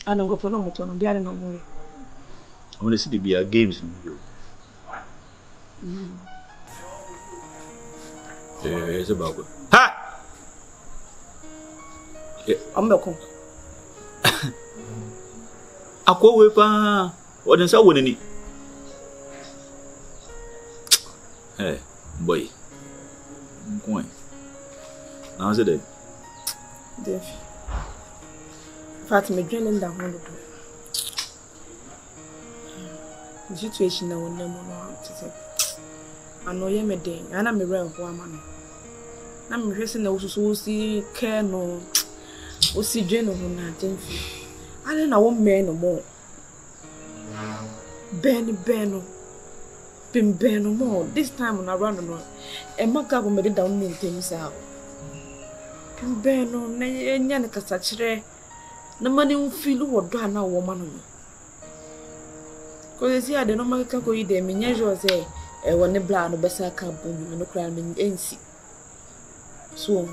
I don't go for no motor, no, no more. I want to see the beer games. It's about good. Ha! I'm not going. I call with what is our winning? Hey, boy. I'm going. How's it? Dave. Fatima, dreaming down on the door. The situation I will never know to say. I know you're my day, and I'm a real woman. I'm dressing those who see care no, who see general nothing. I don't know one man no more. Ben, no more. This time when I run on, and my car will make it down in things out. Ben, no, Yanaka such re. No money will feel what done now, woman. Because I don't know my car go eat them in your say, and when the blood of Bessa camp and no crime in NC. So,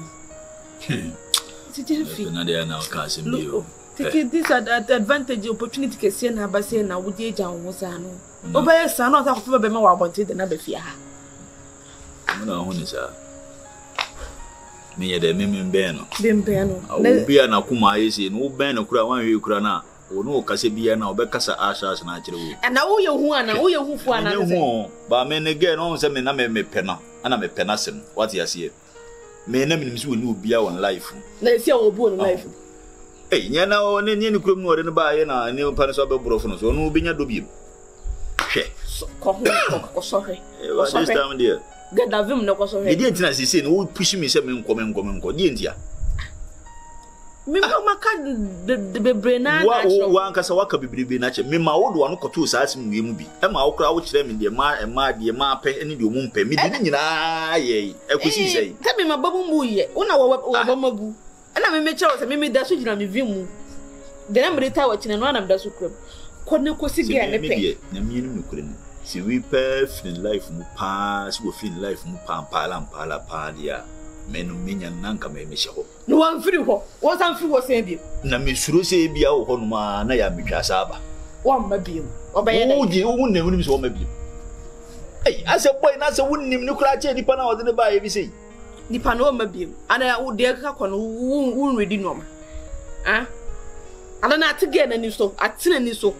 it's a fee. Another now, Cassim. Take this advantage opportunity to see na ba say na wo die jan wo sa no obey sa no ta ko be ma wa bonte de na be fia ha na ho ni sa me ye de me be no no bia na kuma yesi no be na kura wan we kura na wo no kase bia na obekasa asas na akire wo na wo ye hu ana wo ye hu fu ana no ba me ne ge no se me na me pe na ana me pe na sem what you see me na me so ni obi a won life na see obi on life. Hey, nyana o ne ni krum no de ba ye na ne pa so be brofo no so no bi nya do bi hwe ko sorry this time there get that vim no ko sorry e dey ntina sisi no push me say me nko dey ntia me ma ka de bebre na wa anka sa waka bebre na che me ma wo do anu koto sa asim we mu bi e ma wo kra wo kire me de ma pe eni de omu mpe me de nyina ye ekosi sei te me ma babu mu ye una wo mabu ana me meche o se me da so jina me vimu de na me ta wa china no ana me da so kram ko ne ko si ge ne pe na me ni me kure ni si we pe fin life mu pa si wo fin life mu pa pa dia me no menya nanka me me ho no wan firi ho wo san firi wo se bi na me suro se bia wo ho no ma na ya me twasa aba wo ma bi obaye da wo ne woni so wo ma bi ei ase boy na se wonnim ni kura che nipa na wo de ne ba ye bi sei nipa no ma bi ana wo de ka kono wo ready no ma ana na atige na ni so atena ni so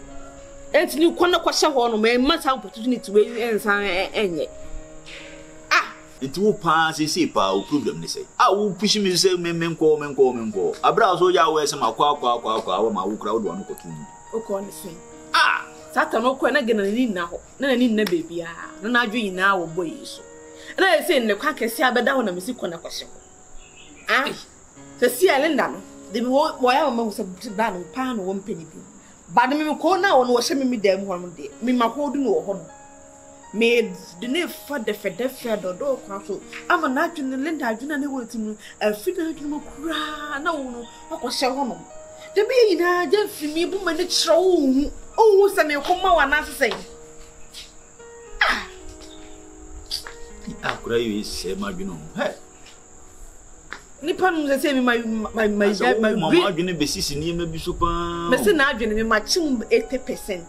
enti ni kono kwa hye ho no ma sa opportunity we ensan enye enti wo pa se pa o problem ni say wo push me say menko abra so ya wo ese makwa wo ma wo kura wo do anu kotu ni o ko ni say satan o ko na gena ni na ho na ni na bebia na adwo yina wo boy so na ese ne kwa kese abeda ho na mesi kona kwahye se si alenda no de wo ya ma wo se ba no pa no wo mpeni bi ba de me ko na wo no wo hye me dem ho no de me makodu no wo ho no me de ne fa de fe do kwa so ama na adwene lenda adwene na wo timu afida adwene mo kura na wo no akwahye ho no de be yina je fimi bu ma ne kire wo se me ko ma wa na sesai akura yi se ma dwene he nipa no se me my mama adwene be sisi ni ma bi so pa me se na adwene me ma chim 80%.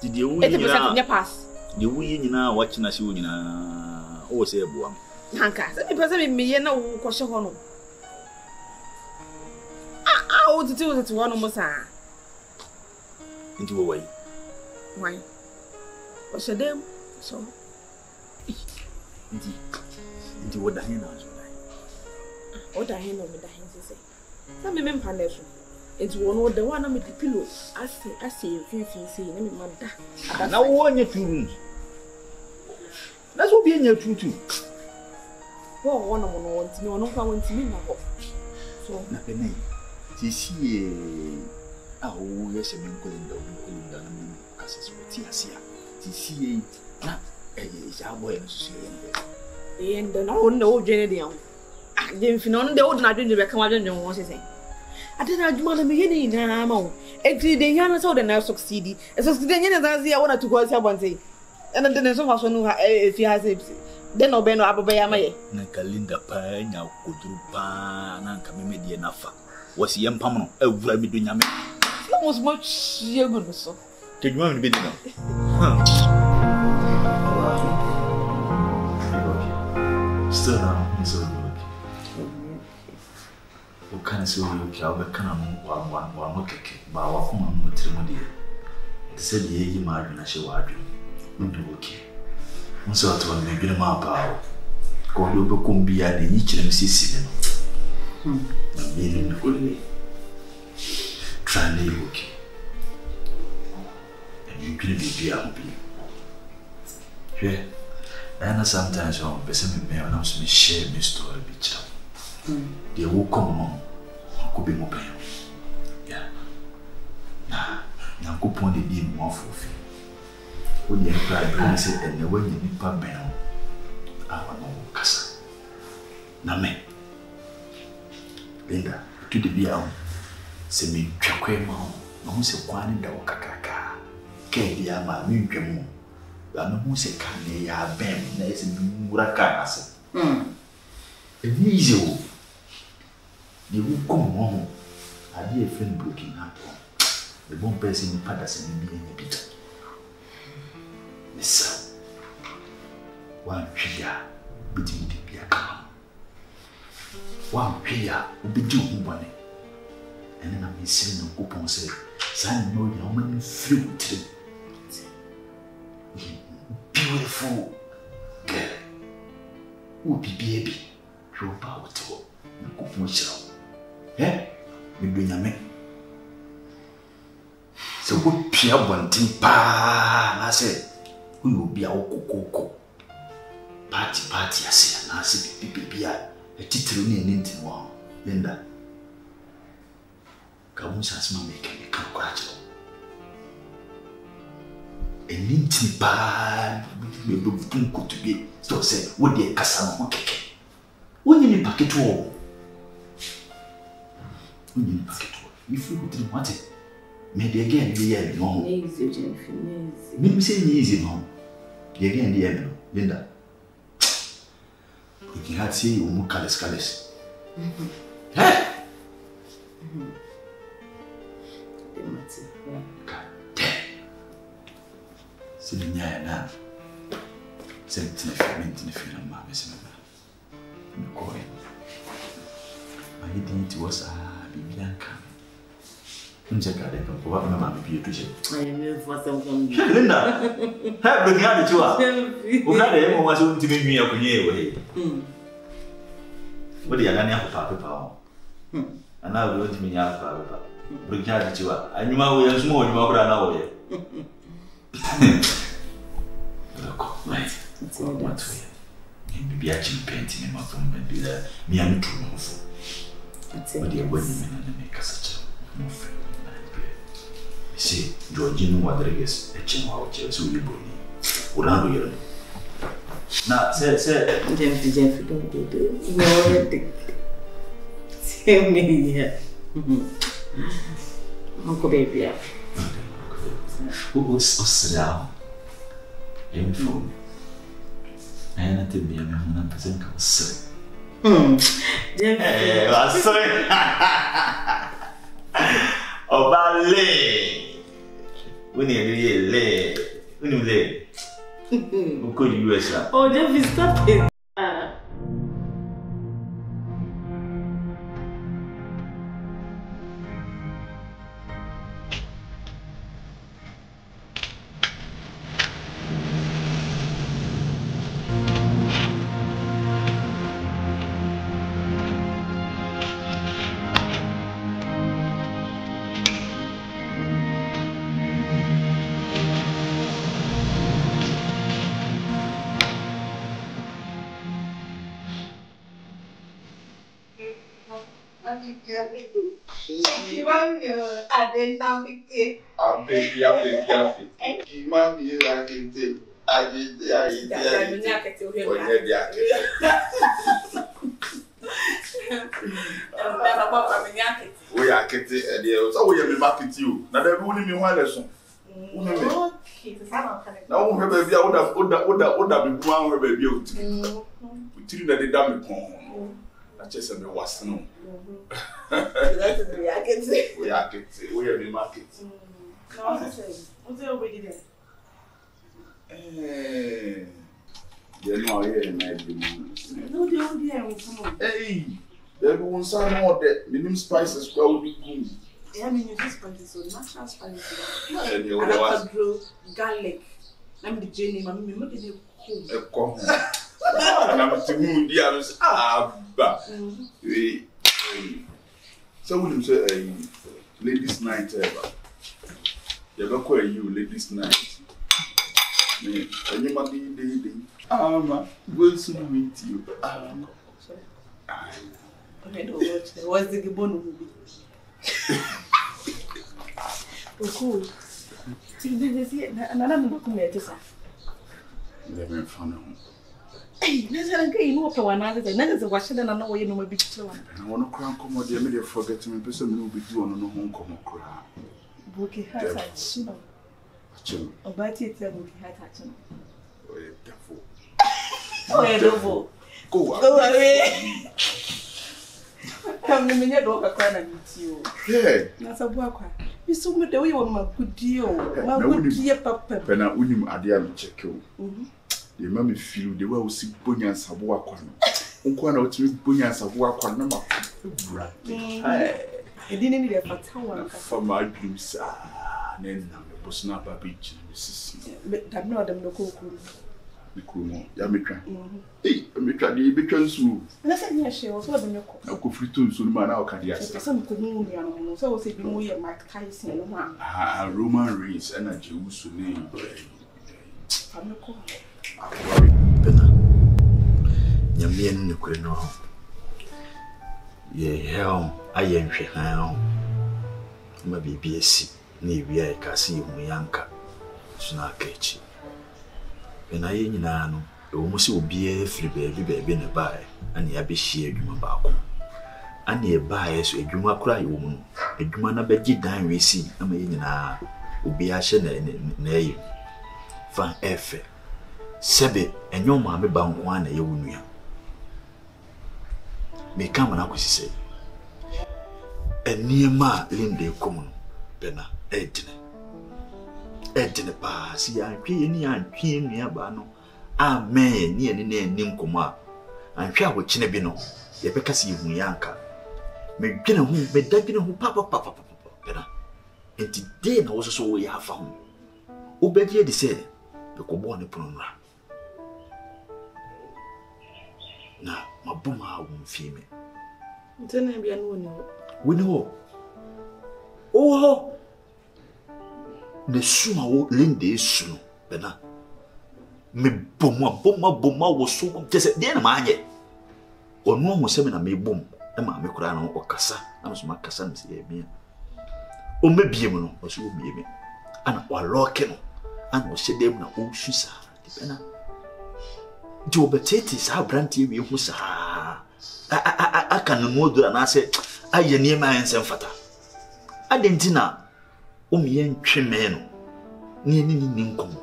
Ti de wo 80% nya pass de wo yi nyina wa china se wo nyina o se ebuam hanka se me pese me ye na wo ko hye ho no o titi wo no mo sa nti wo wai o se dem so nti wo da hin na so o da hin no me da hin se sa me mpa na so enti wo no da wa na me di pillow ase finfin se na me ma da na wo nya 2 rooms na so bi nya 2 wo no mo no wonti me ono kwa wonti me na ho so na pe nei ti si wo ye se me nkolinda na me kase so ti asia ti si na ja boy no so yende na wo no dwene de an de mfino no de wo na dwene be ka wa dwene wo se adena adwuma na me ye ni na ma wo enti de yana so de na succeed de nyene zanzi ya wona tukwa sia bonte ena de so fa so no fi ha se de no be no ababa ya ma ye na kalinda pa nya koduru pa na nka me die na fa wasi yempam no awura mi do nyame almost much you're good so. Take you want to be now. Still now, so okay. What kind of so okay? I'll be kind of one okay, but I'll come on with Trimodi. They said the age margin, I shall argue. Okay. So I told me, get my power. Go over Cumbia, the niche and see them. I'm being the good way. Try to live okay. And you can be happy. Yeah. And sometimes I'm busy with me and I'm share my story with you. They will come on. Could be more pain. Yeah. Nah, I'm going to be more for when you apply, I said, and when you need to be I want to cast. Now, me, Linda, to the beer, send me Chaquema, no one said one in the Okaka, Kadia, my new Jamu. I know who said, can they have been nice and Murakanas? And easy. The will come home. I dear friend broken up. The one person in Patterson being a bit. Miss one Pia, between the Pia come. One Pia will be doing one. And then I'm missing no coupon say, San no young fruit. Beautiful girl. Who be baby? Your power to no coupon show. Eh? You bring a man. So what Pia wanting pa? I said. We will be our cocoa. Party, I say, and I see baby, a title in one. Linda Camus my making a congratulate. A ninty bad, we will good to be. So say, what dear Cassandra cake? When you need packet wall, when you need packet wall, if you didn't want it. Maybe again, the end, no. Easy, Jennifer. Maybe say easy, no. The again, the end, Linda. You can see you more colors. Eh? God damn. See the now. Send it to the film, Mamma. My identity was Bianca. Check out it. What am I be to say? I am for some Linda, have the guy to us. Who not ever was going to make me up away. What the Alania Papa power? And now we want me out Papa. Bring out to us. I knew my way as more, you are now. Look, right. It's all that way. Maybe I can paint in my phone and be there. Me and true. But the wedding and make us such a move. See, Georgine Rodriguez, a chinwao, so you bring Urano Yellow. Now, say, Jeffrey, don't go there. No, tell me here. Uncle Baby. Who was down? Aim for me. And I did be a man, I think I was sick. Jeffrey, I'm sorry. Oh, ballet. When you lay, who could you use that? oh, Jeffrey, stop it. We are getting a deal. So we are back with you. Now, they're only me one lesson. Now, we have a baby. I would have been one baby. We treat that they damn it. just a was no. That's the way I can say. We are in market. What's the way there? They're not here, maybe. No, they don't hear. Hey, everyone's on all that. Minimum spices will be good. I mean, you just spices, so natural spices. And you know, garlic. I'm the Jenny, my mother did a cold. I'm to move the others. But so would you say a ladies' night ever? You're not quite you, ladies' night. Me, and you might be dating. We'll soon meet you. Okay, don't watch. What's the Gibbon movie? Oh, cool. Another number come here, sir. Let me find out. Hey, let's go for one other. Never the wash, and I know you know my big one. I want to cry, come on, dear, maybe forget me, person will be doing on a home come cry. Bookie has touched. Oh, but it's a bookie had touched. Oh, yeah, devil. Go away. Come to me, your dog, I can't meet you. Yeah, that's a worker. You so much away on my good deal. My good dear papa. When I win him, I dare check you. The mammy feel the way we see Bunyas of Wakwan. Unquan out to Bunyas of Wakwan number. I didn't need a fatal for my dreams. Then I was not a beach, Mrs. But I'm not a local. Yamika. Hey, Mika, the beacons who. And I said, yes, she was one of your cook free tools, so man, how can you say some communion? So I was saying, we are Mike Tyson. Roman race and a Jews who name. Pena. Yamian, you could know. Ye, hell, I am now. Maybe BSc, near Cassie, Yanka, Snarketch. When I in an almost will be a free baby in a buy, and ya be sheer human barco. And ye buys a Juma cry woman, a Jumana beggy dine we see, I mean, will be a shed in name. Van Effe Sebe, and your mammy bound one a union. May come and I say, a near ma linde common, Pena, Edna pass, ya peony and peony abano. Amen, near the name Nimcoma, and shall with Chinabino, the Becassi Yanka. May dinner who may that dinner who papa, Pena. And today I was so we have found. Obey the say, the Cobone Punra. Now, my boomer won't feel me. Then I be unknown. We know. Oh, the sumo linde soon, Bena. Me boma was so just the end of my head. Or no more seminar may boom, and my crown or cassa, I was my cassan, say me. O maybe you or so be me. And or locking, and was said them now, oh, she's a Joe Batatis, how brandy we who sa. I can know that, and I said, I near my answer fata. I didn't know. Yen Chimeno near Ninkum.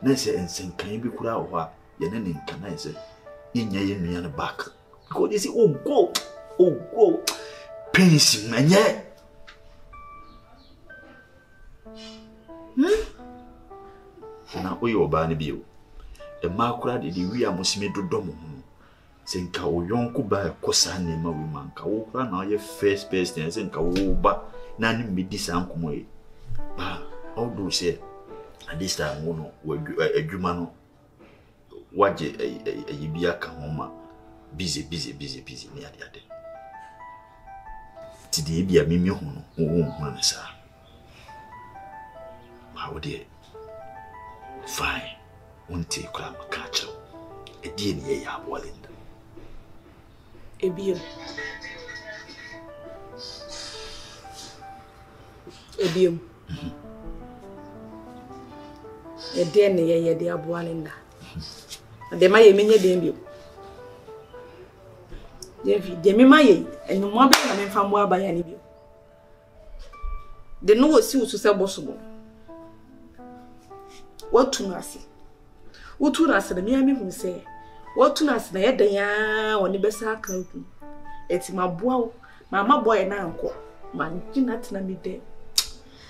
Nessa and Saint can be put out what Yanin can I say in Yan the back. God is oh go painting man yet. Now we are Barney Bill. A macra did we are Mosime Domo. Saint Cow Yonko by a Cosan name of woman. Cow now your first best and Saint Cow none be this uncle. Ah, all do say at this time, one a Jumano. What a Biaka homa busy near the other. Today be a mimion, won't sir. How dear. Fine, won't take crab a catcher. A dear near Wallinda. A beer. Ebium. A dear near the Abualinda. And they may mean your debut. Demi may, and no more than from where by any view. The no suits to sell possible. What to Nasi? What to Nasi, the Miami who say, what to Nasi, the Edaya, or the Bessa County, eti maboa mama boy na anko man gina tena mi de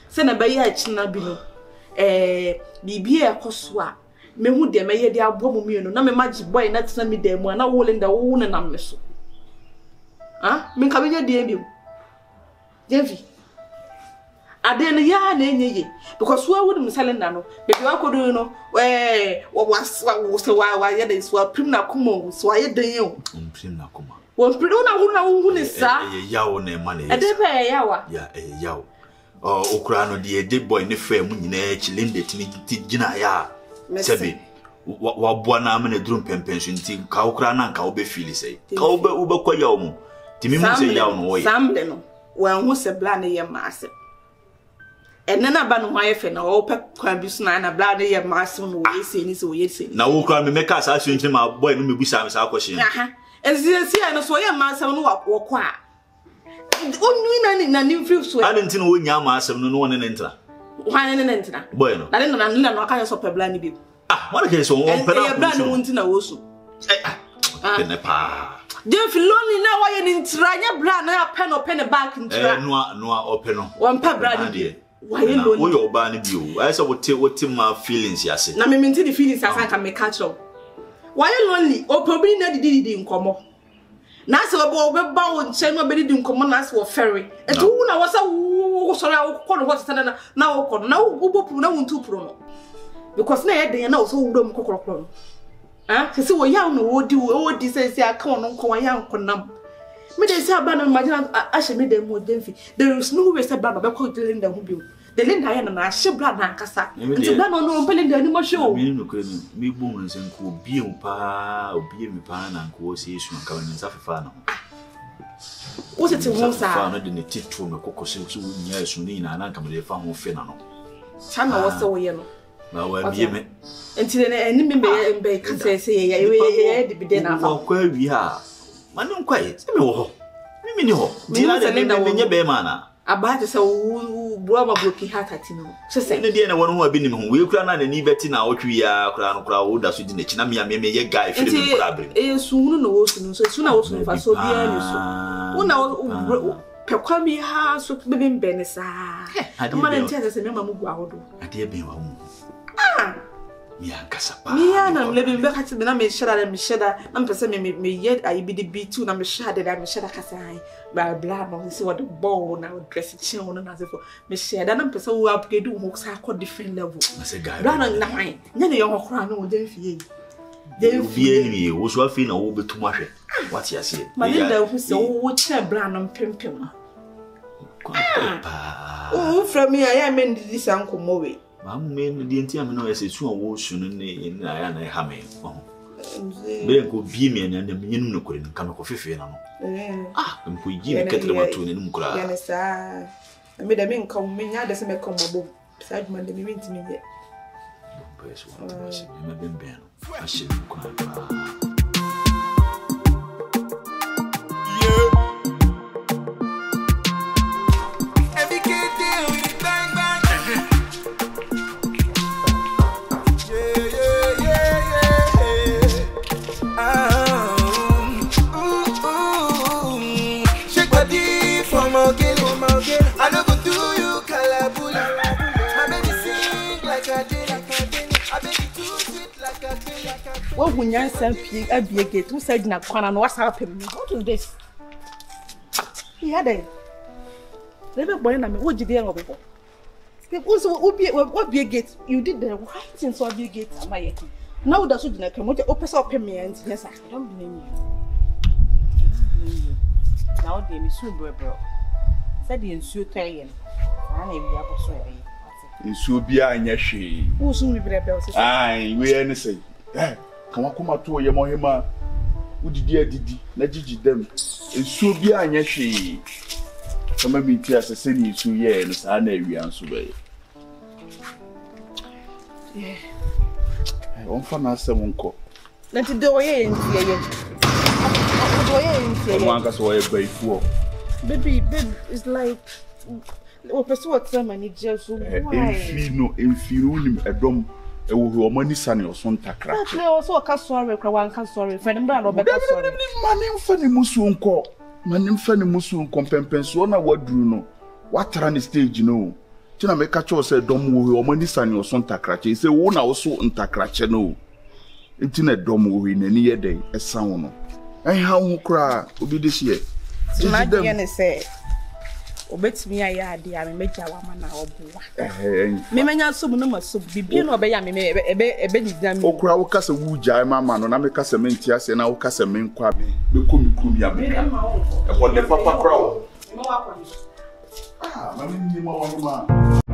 se na ba ya china bi no bibi e koso a mehu de meye de abo mu mienu na me magi boy na tena mi de mu na wo lenda wo ne nam me so min ka benya de bi Jevi ade no ya na enye because wo would misalenda no bebi wakodo no wa ya de so prim na kuma so aye dan ye o prim na kuma wo prim na hu ne sa yawo na ma ne ade be yawa ya yawo okura no de boy ne fa mu nyina chilinde ti gina ya sebe wa boa na ma ne drum pempen so nti ka okura na nka wo be feel say ka wo be kwa yawo mu ti mi mu say yawo no wo ye samle no wa hu se bla ne ye maase enena ba no hwaye fe na wo pe kwa bi so na bla ne ye maase no wo ye se ni se wo ye se na wo okura me meka sa so nti ma boy no me busa me sa kwhye ezi no so ye maase no wo kwa onwi na ni free so ade nti no wo nya maase no no ne ntra hwane ne ntra boy no na no aka so pe bla ne bi what ke so on pe na bla no nti na wo so ne pa de filoni na wa ye ni ntra nya bla na pe no pe ne back ntra no ope no won pa bra ne why you lonely wo yo ba ne bi o I say what my feelings yase na me maintain the feelings as I can make catch up why you lonely o probably na didi nkomo na se wo be ba wo nche no be didi nkomo na se wo ferry etu na wo sa wo so na wo ko no wo tata na wo ko na wo bopu na wo ntu pro no because na ye den na wo so wo dom kokorokoro se wo ya no wo di se aka no nko wa ya nkonam me dey say abana imagine ahye me dem mo demfi there is no way say brother be call Linda hu bi the Linda ya na ahye brother na nkasa nti brother no Linda ni mo show me no kre me bu mo nsen ko bi em pa obi mi pa na nko se esu nka wani nsa fefa na wo se ti won sa fa no de ne tito me kokose so nya esu ni na nka me de fa ho fe na no chama wo se wo ye no na wa bi me nti ne ni me be kasa se ye ye de bi de na fa ko awi ha manu nkwaye se me wo ho mimi ni ho dina de me nye be ma na aba te se wo bro broken heart atino se se ne de na wono ho abi ni ho we kura na ni beti na otwi ya kura no kura wo da so di na chi na me ye guy firi me kura bre sunu no wo sunu so sunu wo sunu fa so bia ni so wo pe kwa mi ha so bebe mbe ne sa ma na ntia se me ma mu gu ahodo ade be wa mu mi ankasapa mi ana mlebe mbe kati na me sheda na mpese me ye ayibidi B2 na me sheda kasa ai bla bla no se what the ball na dress chin no na se for me sheda na mpese wo upgrade wo sa ko different level na se guy bla na fine nya ne yo hokora no de fie de fie ni wo so afi na wo betum ahwe what ya se ma ne da hu se wo che bla na mpempem pa o from me I am in this uncle mowe mamu me no de ntia me no ese su wo sunu ne na ya na ha me be ko bi me na me nyinum no kore nka me ko fefe na no mpo yi ne ketre mato ne num kura ya ne sa me da me nka me nya da se me ka mabo sa djuma de me winti me ye peso me be no ashe ko na What when you say a gate, who said na kwana no what's happening? What is this? Yeah, then. Never boy na me. What did you do before? Also, what be a gate? You did the right thing, so be a gate. Am I? Now that's what you come. What open up me and yes, I don't blame you. Now they me soon, bro. Said the ensure trying. I am be able to say. Nsuo bia anya hwe. Wo so mi brebe o se. Ai, we ene sei. Kan wakoma to ye mohema. Udidi adidi na gigi dem. Nsuo bia anya hwe. Kama bi ti asese ni nsuo ye no sa na awia nso be. On fa na asem nko. Na ti do ye ntie ye. Do ye ntie ye. Mo anka so ye baifu. Baby, it's like o person what time manager so why enfino nim edom e wo ho mani sane oso ntakra but le also ka sorry kwa wan ka sorry friend mbra no be ka sorry mani mfa ni musu nko manim fa ne musu nkompempenso na waduru no watara ne stage no tina me ka cho se dom wo o mani sane o so ntakrache se wo na wo so ntakrache no ntina dom wo na ni yede esan wo no en ha hu kra obi de hie Imagine ne say obetimi aya ade a me meja wa mana obuwa me menya so mu no maso bibie no obeya me ebe dida me okura wo kasa wuja mama no na me kasa me ntia se na wo kasa me nkwa me komi kumi ya me e ko de papa kra wo mama ni ma